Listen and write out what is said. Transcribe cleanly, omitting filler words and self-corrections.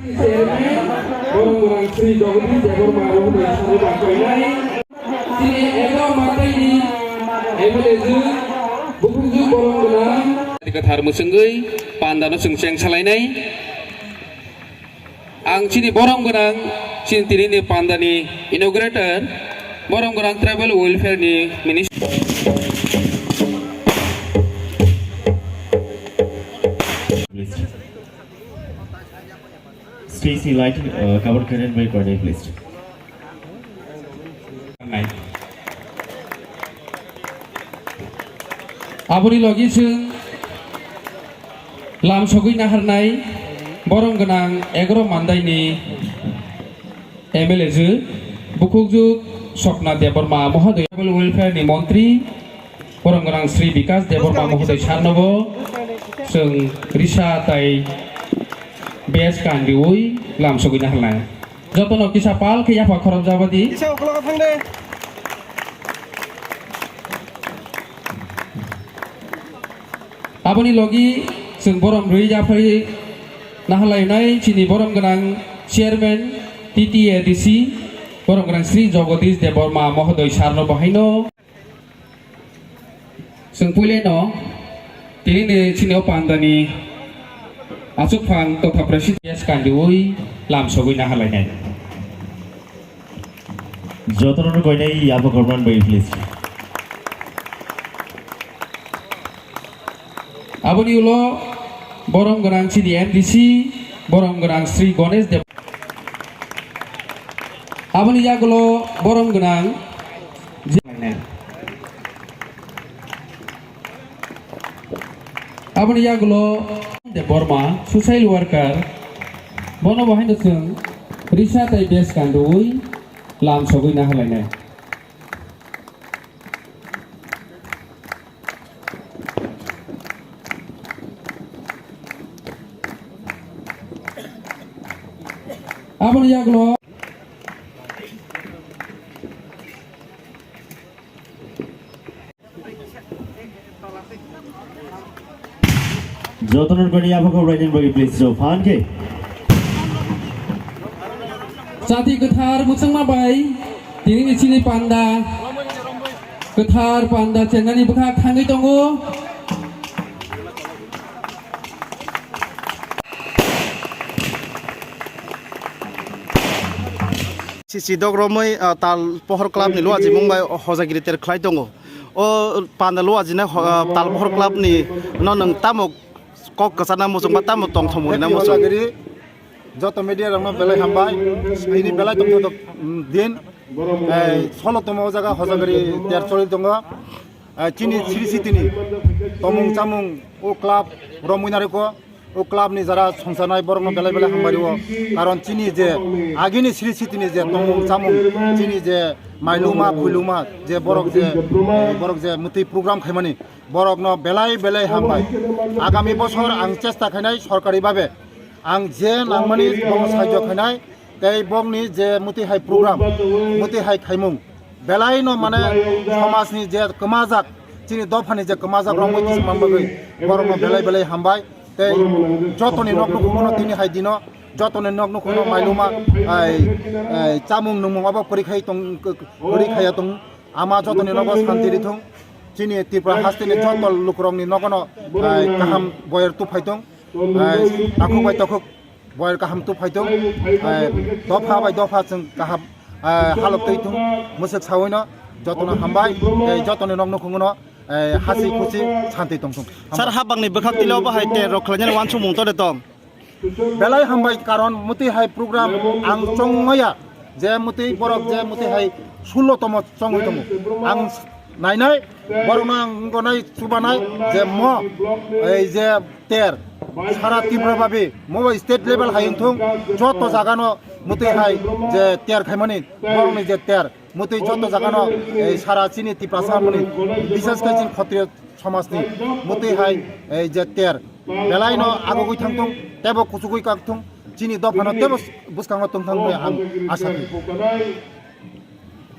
Orang Sri Jogadi Jabor Maru dari Sri Bangkai Sini Eko Makai Emelaju Bukuju Borong Genang Dikathar Musenggai Pandano Sengseng Salainai Ang Sini Borong Genang Sini Tirini Pandani Inaugurator Borong Genang Travel Welfare ni Minister Stacy Light, cover curtain by Corday, please. Aboni logi sing lam sogui naharnai borong genang egoro mandai ni MLA ju bukukju Sokna Deborma Mohodoy Welfare ni Montri borong genang Sri Bikas Deborma Mohodoy Sarnobo sing Risa tai Bes kan diui lam sogui naharnai jotono kisapal kiya pakhoram jabadi Kisa uklo thang de Aboni logi sing borom rui jafari nahlainai chini borom genang chairman TTADC borom genang Sri Jagadish Deborma Mohodoy Sarno Bahaino sing puleno tini chini opandani Asuk Phang Totha President Kandiui lam sogui nahlainai Jotono Corday, Yapa Corman by please. Aboni ulo borong genang chini MDC borong genang Sri Ganesh Dev Aboni jagulo borong genang Aboni jagulo Deborma social worker bono bahain sing Risa tai Bes Kandui lam sogui nahlainai Aboni jagulo Jotono Corday, Yapa Corday by please. So, Fanke. Sati Kethar Musang Mabai Tini ni Sini Panda Kethar Panda Cengani Bekak Hangai Tongo Sisi dogromoi tal pohor club ni luaji Mumbai hojagiri ter khlai tongo o panda luaji na tal pohor club ni nonang tamok kok kesana musung batam tong thomuni na musung joto media rangno belai hambai ini belai tong joto din solo tomo jaga hojagiri ter choli tongo chini Sri City ni tomung chamung o club romuinare ko O club নি যারা সংসানাই বরং বেলা বেলা হামবারিও কারণ চিনি যে আগিনি Sri City ni যে তমুং চামুং চিনি যে মাইলুমা ফুলুমা যে বরক যে মুতি প্রোগ্রাম খাইমানি বরক ন বেলাই বেলাই হামবাই আগামী বছর আং চেষ্টা খাইনাই সরকারি ভাবে আং যে নাংমানি বং সাহায্য খাইনাই তাই বংনি যে মুতি হাই প্রোগ্রাম মুতি হাই খাইমুং বেলাই ন মানে সমাজনি যে কমাজাক চিনি দফানি যে কমাজাক রংমই কিছু মানবাগৈ বরং ন বেলাই বেলাই হামবাই tei jotoni nokno kumono tini haidino jotoni nokno kumono mailuma chamung numung abo porikhai tong porikhaya tong ama jotoni nogo santiri thong chini Tripura hastini jotol lukrongni nogono kaham boyer tu phaitong takuk bai takuk boyer kaham tu phaitong dofa bai dofa jeng kaham halok teitung musik sawoino jotona hambai jotoni nokno kumono hasi kusi santai tong tong sar habang ni bekak tilaw ba hai te rokhlanya wan sumung to de tong belai hambai karon muti hai program ang chongmaya je muti borok je muti hai 16 tomo chongoi tomo ang nainai borong gonai subanai je mo ei je ter সারা তীব্রভাবে mobile state level হাইথং যত জাগানো মুতি high যে তের খাইমানি বরংনি যে তের মুতি যত জাগানো এই সারা চিনি ত্রিপুরা সামনি বিশেষ করে চিন ক্ষত্রিয় সমাজনি মুতি হাই এই যে তের বেলাইনো আগগৈ থাংথং তেব কুচুগৈ কাকথং চিনি দফানো তেব বুসকাঙ তংথাং আং আশা